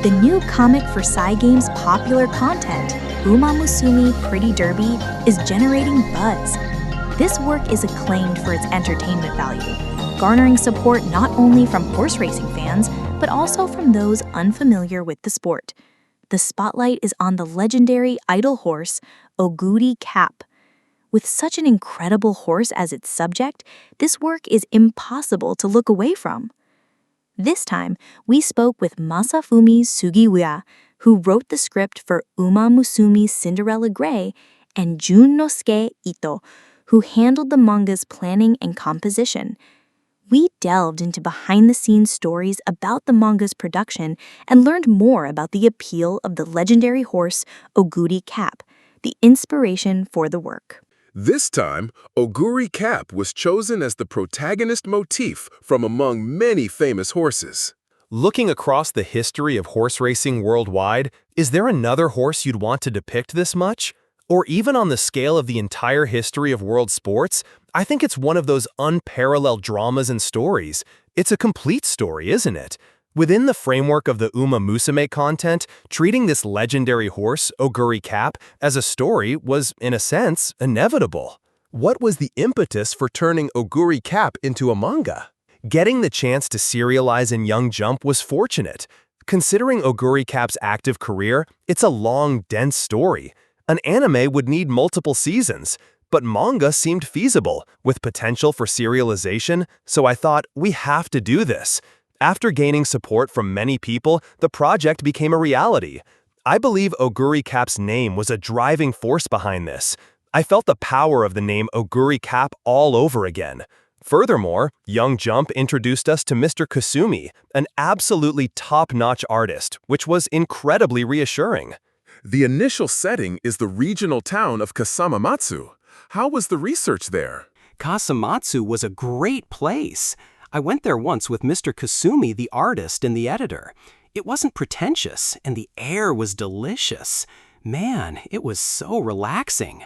The new comic for Cygame's popular content, Umamusume Pretty Derby, is generating buzz. This work is acclaimed for its entertainment value, garnering support not only from horse racing fans, but also from those unfamiliar with the sport. The spotlight is on the legendary idle horse, Oguri Cap. With such an incredible horse as its subject, this work is impossible to look away from. This time, we spoke with Masafumi Sugiura, who wrote the script for Umamusume Cinderella Gray, and Junnosuke Ito, who handled the manga's planning and composition. We delved into behind-the-scenes stories about the manga's production and learned more about the appeal of the legendary horse Oguri Cap, the inspiration for the work. This time, Oguri Cap was chosen as the protagonist motif from among many famous horses. Looking across the history of horse racing worldwide, is there another horse you'd want to depict this much? Or even on the scale of the entire history of world sports, I think it's one of those unparalleled dramas and stories. It's a complete story, isn't it? Within the framework of the umamusume content, treating this legendary horse, Oguri Cap, as a story was, in a sense, inevitable. What was the impetus for turning Oguri Cap into a manga? Getting the chance to serialize in Young Jump was fortunate. Considering Oguri Cap's active career, it's a long, dense story. An anime would need multiple seasons, but manga seemed feasible, with potential for serialization, so I thought, we have to do this. After gaining support from many people, the project became a reality. I believe Oguri Cap's name was a driving force behind this. I felt the power of the name Oguri Cap all over again. Furthermore, Young Jump introduced us to Mr. Kusumi, an absolutely top-notch artist, which was incredibly reassuring. The initial setting is the regional town of Kasamamatsu. How was the research there? Kasamatsu was a great place. I went there once with Mr. Kusumi, the artist and the editor. It wasn't pretentious, and the air was delicious. Man, it was so relaxing.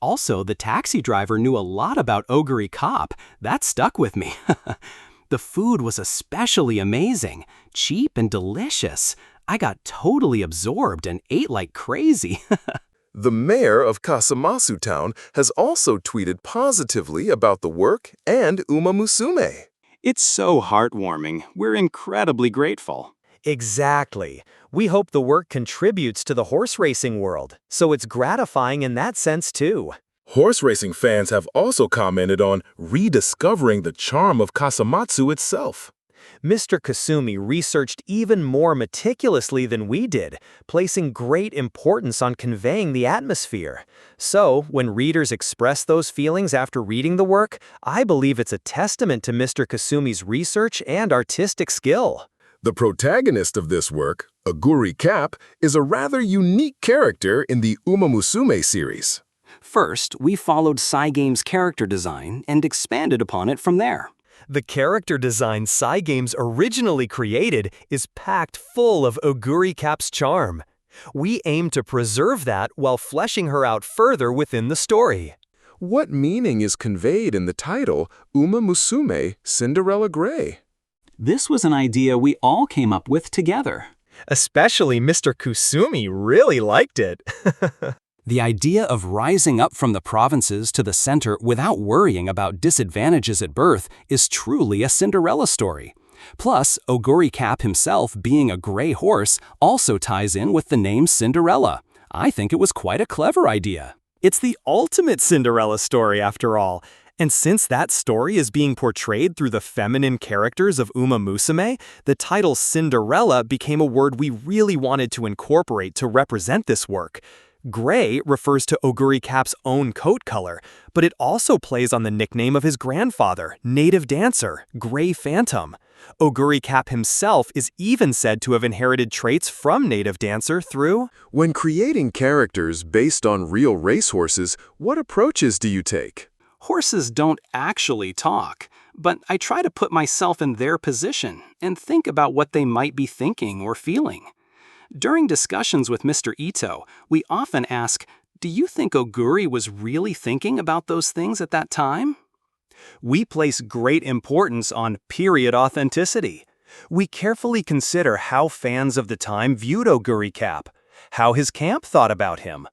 Also, the taxi driver knew a lot about Oguri Cap. That stuck with me. The food was especially amazing, cheap and delicious. I got totally absorbed and ate like crazy. The mayor of Kasamatsu Town has also tweeted positively about the work and Umamusume. It's so heartwarming. We're incredibly grateful. Exactly. We hope the work contributes to the horse racing world, so it's gratifying in that sense too. Horse racing fans have also commented on rediscovering the charm of Kasamatsu itself. Mr. Kusumi researched even more meticulously than we did, placing great importance on conveying the atmosphere. So, when readers express those feelings after reading the work, I believe it's a testament to Mr. Kusumi's research and artistic skill. The protagonist of this work, Oguri Cap, is a rather unique character in the Umamusume series. First, we followed Cygame's character design and expanded upon it from there. The character design Cygames originally created is packed full of Oguri Cap's charm. We aim to preserve that while fleshing her out further within the story. What meaning is conveyed in the title, Umamusume Cinderella Gray? This was an idea we all came up with together. Especially Mr. Kusumi really liked it. The idea of rising up from the provinces to the center without worrying about disadvantages at birth is truly a Cinderella story. Plus, Oguri Cap himself being a gray horse also ties in with the name Cinderella. I think it was quite a clever idea. It's the ultimate Cinderella story after all. And since that story is being portrayed through the feminine characters of Umamusume, the title Cinderella became a word we really wanted to incorporate to represent this work. Gray refers to Oguri Cap's own coat color, but it also plays on the nickname of his grandfather, native dancer, Gray Phantom. Oguri Cap himself is even said to have inherited traits from native dancer through... When creating characters based on real racehorses, what approaches do you take? Horses don't actually talk, but I try to put myself in their position and think about what they might be thinking or feeling. During discussions with Mr. Ito, we often ask, do you think Oguri was really thinking about those things at that time? We place great importance on period authenticity. We carefully consider how fans of the time viewed Oguri Cap, how his camp thought about him.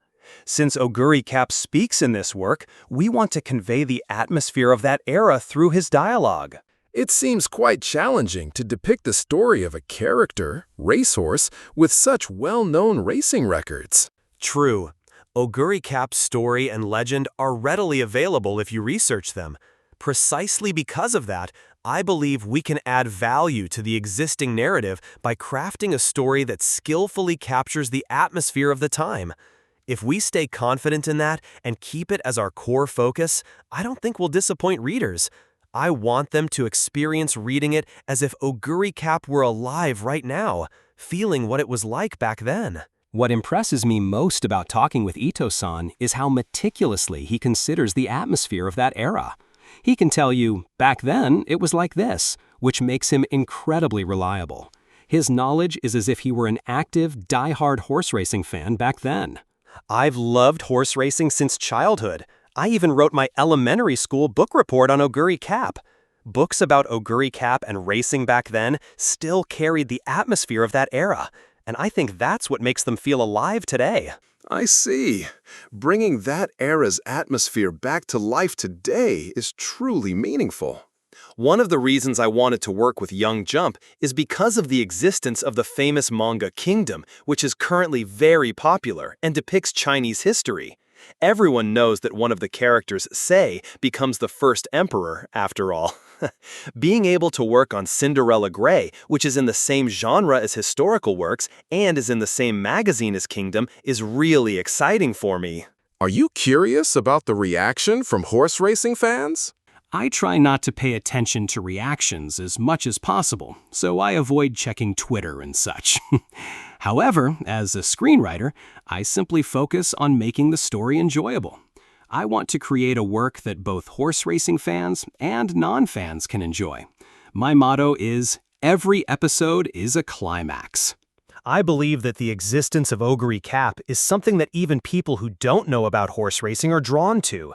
Since Oguri Cap speaks in this work, we want to convey the atmosphere of that era through his dialogue. It seems quite challenging to depict the story of a character, racehorse, with such well-known racing records. True. Oguri Cap's story and legend are readily available if you research them. Precisely because of that, I believe we can add value to the existing narrative by crafting a story that skillfully captures the atmosphere of the time. If we stay confident in that and keep it as our core focus, I don't think we'll disappoint readers. I want them to experience reading it as if Oguri Cap were alive right now, feeling what it was like back then. What impresses me most about talking with Ito-san is how meticulously he considers the atmosphere of that era. He can tell you, back then, it was like this, which makes him incredibly reliable. His knowledge is as if he were an active, die-hard horse racing fan back then. I've loved horse racing since childhood. I even wrote my elementary school book report on Oguri Cap. Books about Oguri Cap and racing back then still carried the atmosphere of that era, and I think that's what makes them feel alive today. I see. Bringing that era's atmosphere back to life today is truly meaningful. One of the reasons I wanted to work with Young Jump is because of the existence of the famous manga Kingdom, which is currently very popular and depicts Chinese history. Everyone knows that one of the characters, Sei, becomes the first emperor, after all. Being able to work on Cinderella Gray, which is in the same genre as historical works and is in the same magazine as Kingdom, is really exciting for me. Are you curious about the reaction from horse racing fans? I try not to pay attention to reactions as much as possible, so I avoid checking Twitter and such. However, as a screenwriter, I simply focus on making the story enjoyable. I want to create a work that both horse racing fans and non-fans can enjoy. My motto is, every episode is a climax. I believe that the existence of Oguri Cap is something that even people who don't know about horse racing are drawn to.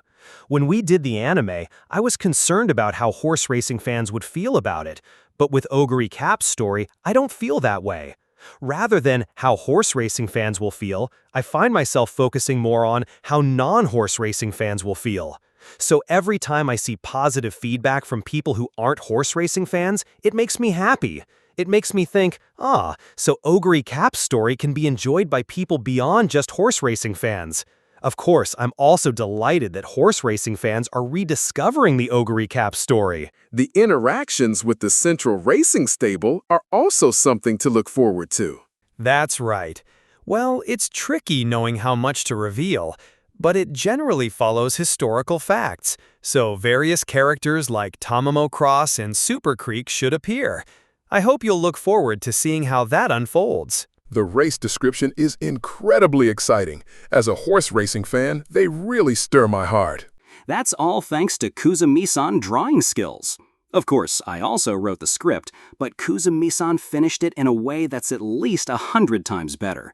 When we did the anime, I was concerned about how horse racing fans would feel about it, but with Oguri Cap's story, I don't feel that way. Rather than how horse racing fans will feel, I find myself focusing more on how non-horse racing fans will feel. So every time I see positive feedback from people who aren't horse racing fans, it makes me happy. It makes me think, so Oguri Cap's story can be enjoyed by people beyond just horse racing fans. Of course, I'm also delighted that horse racing fans are rediscovering the Oguri Cap story. The interactions with the central racing stable are also something to look forward to. That's right. Well, it's tricky knowing how much to reveal, but it generally follows historical facts, so various characters like Tamamo Cross and Super Creek should appear. I hope you'll look forward to seeing how that unfolds. The race description is incredibly exciting. As a horse racing fan, they really stir my heart. That's all thanks to Musume-san drawing skills. Of course, I also wrote the script, but Musume-san finished it in a way that's at least 100 times better.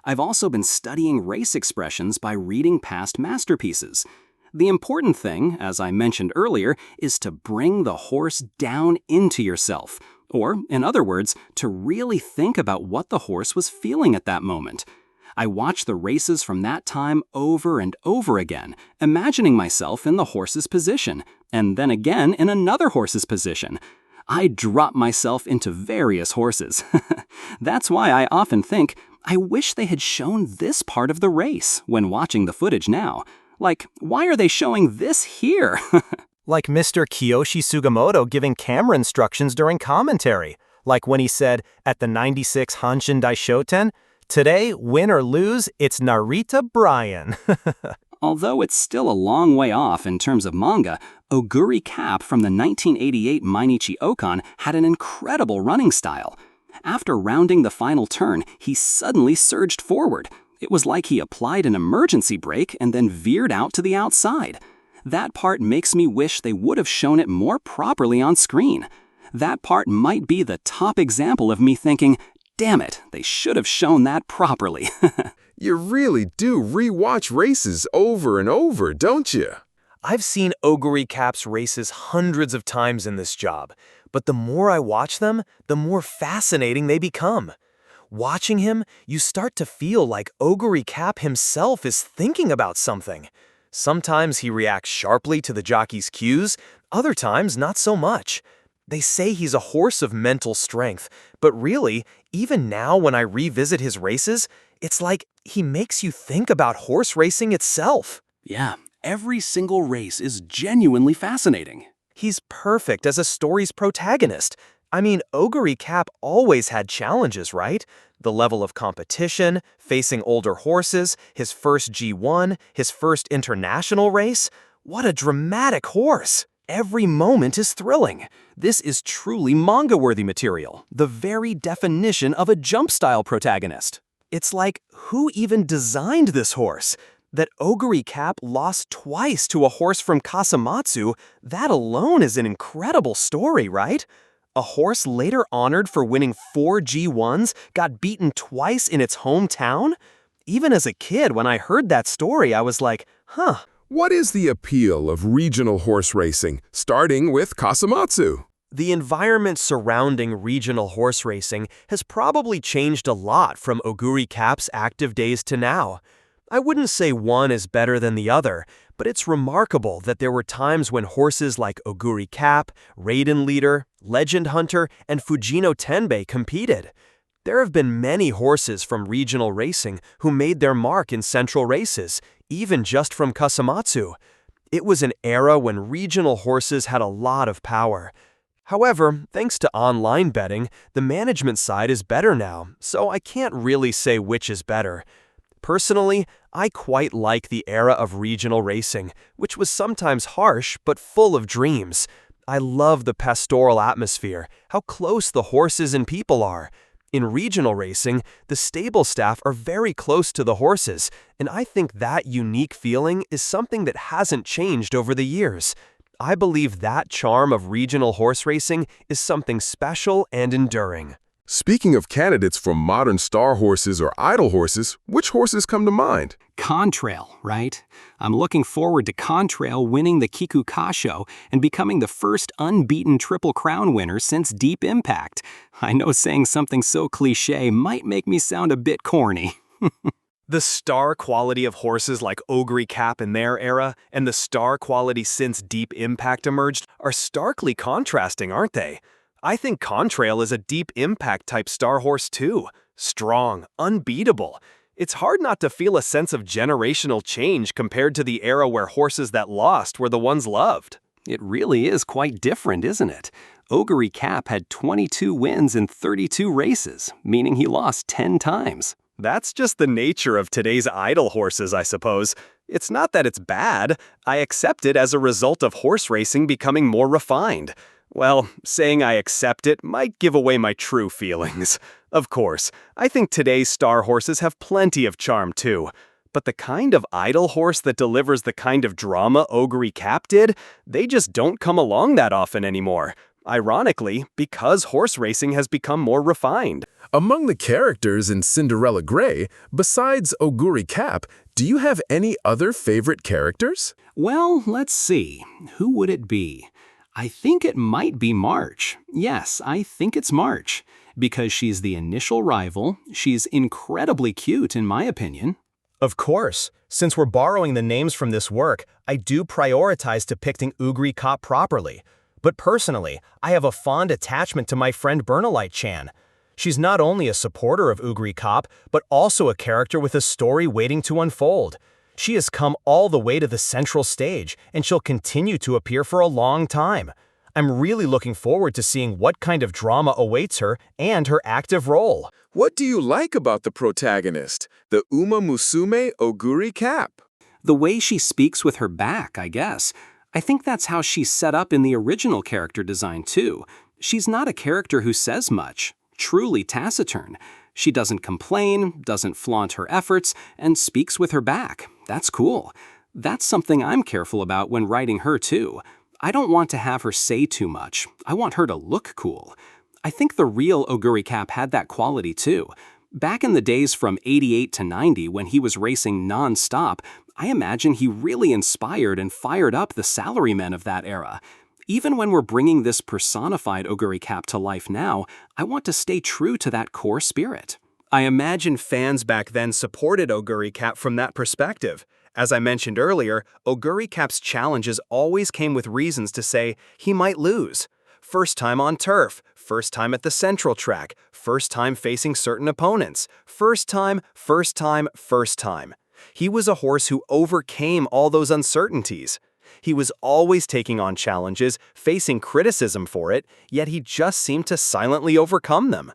I've also been studying race expressions by reading past masterpieces. The important thing, as I mentioned earlier, is to bring the horse down into yourself. Or, in other words, to really think about what the horse was feeling at that moment. I watched the races from that time over and over again, imagining myself in the horse's position, and then again in another horse's position. I dropped myself into various horses. That's why I often think, I wish they had shown this part of the race when watching the footage now. Like, why are they showing this here? Like Mr. Kiyoshi Sugimoto giving camera instructions during commentary, like when he said, at the 96 Hanshin Daishoten, Today, win or lose, it's Narita Brian. Although it's still a long way off in terms of manga, Oguri Cap from the 1988 Mainichi Okan had an incredible running style. After rounding the final turn, he suddenly surged forward. It was like he applied an emergency brake and then veered out to the outside. That part makes me wish they would have shown it more properly on screen. That part might be the top example of me thinking, damn it, they should have shown that properly. You really do rewatch races over and over, don't you? I've seen Oguri Cap's races hundreds of times in this job, but the more I watch them, the more fascinating they become. Watching him, you start to feel like Oguri Cap himself is thinking about something. Sometimes he reacts sharply to the jockey's cues, other times not so much. They say he's a horse of mental strength, but really, even now when I revisit his races, it's like he makes you think about horse racing itself. Yeah, every single race is genuinely fascinating. He's perfect as a story's protagonist. I mean, Oguri Cap always had challenges, right? The level of competition, facing older horses, his first G1, his first international race. What a dramatic horse! Every moment is thrilling. This is truly manga-worthy material, the very definition of a jump-style protagonist. It's like, who even designed this horse? That Oguri Cap lost twice to a horse from Kasamatsu, that alone is an incredible story, right? A horse later honored for winning 4 G1s got beaten twice in its hometown? Even as a kid, when I heard that story, I was like, huh. What is the appeal of regional horse racing, starting with Kasamatsu? The environment surrounding regional horse racing has probably changed a lot from Oguri Cap's active days to now. I wouldn't say one is better than the other, but it's remarkable that there were times when horses like Oguri Cap, Raiden Leader, Legend Hunter, and Fujino Tenbei competed. There have been many horses from regional racing who made their mark in central races, even just from Kasamatsu. It was an era when regional horses had a lot of power. However, thanks to online betting, the management side is better now, so I can't really say which is better. Personally, I quite like the era of regional racing, which was sometimes harsh but full of dreams. I love the pastoral atmosphere, how close the horses and people are. In regional racing, the stable staff are very close to the horses, and I think that unique feeling is something that hasn't changed over the years. I believe that charm of regional horse racing is something special and enduring. Speaking of candidates for modern star horses or idol horses, which horses come to mind? Contrail, right? I'm looking forward to Contrail winning the Kikukasho and becoming the first unbeaten Triple Crown winner since Deep Impact. I know saying something so cliché might make me sound a bit corny. The star quality of horses like Oguri Cap in their era and the star quality since Deep Impact emerged are starkly contrasting, aren't they? I think Contrail is a Deep Impact type star horse too. Strong, unbeatable. It's hard not to feel a sense of generational change compared to the era where horses that lost were the ones loved. It really is quite different, isn't it? Oguri Cap had 22 wins in 32 races, meaning he lost 10 times. That's just the nature of today's idol horses, I suppose. It's not that it's bad. I accept it as a result of horse racing becoming more refined. Well, saying I accept it might give away my true feelings. Of course, I think today's star horses have plenty of charm too. But the kind of idol horse that delivers the kind of drama Oguri Cap did, they just don't come along that often anymore. Ironically, because horse racing has become more refined. Among the characters in Cinderella Gray, besides Oguri Cap, do you have any other favorite characters? Well, let's see. Who would it be? I think it might be March. Yes, I think it's March. Because she's the initial rival, she's incredibly cute in my opinion. Of course. Since we're borrowing the names from this work, I do prioritize depicting Oguri Cap properly. But personally, I have a fond attachment to my friend Bernalite-chan. She's not only a supporter of Oguri Cap, but also a character with a story waiting to unfold. She has come all the way to the central stage, and she'll continue to appear for a long time. I'm really looking forward to seeing what kind of drama awaits her and her active role. What do you like about the protagonist, the Umamusume Oguri Cap? The way she speaks with her back, I guess. I think that's how she's set up in the original character design, too. She's not a character who says much, truly taciturn. She doesn't complain, doesn't flaunt her efforts, and speaks with her back. That's cool. That's something I'm careful about when writing her, too. I don't want to have her say too much. I want her to look cool. I think the real Oguri Cap had that quality, too. Back in the days from 88 to 90, when he was racing non-stop, I imagine he really inspired and fired up the salarymen of that era. Even when we're bringing this personified Oguri Cap to life now, I want to stay true to that core spirit. I imagine fans back then supported Oguri Cap from that perspective. As I mentioned earlier, Oguri Cap's challenges always came with reasons to say he might lose. First time on turf, first time at the central track, first time facing certain opponents, first time. He was a horse who overcame all those uncertainties. He was always taking on challenges, facing criticism for it, yet he just seemed to silently overcome them.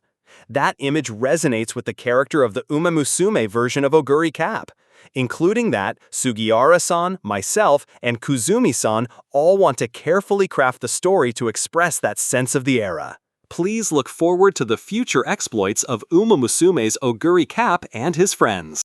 That image resonates with the character of the Umamusume version of Oguri Cap. Including that, Sugiura-san, myself, and Kuzumi-san all want to carefully craft the story to express that sense of the era. Please look forward to the future exploits of Umamusume's Oguri Cap and his friends.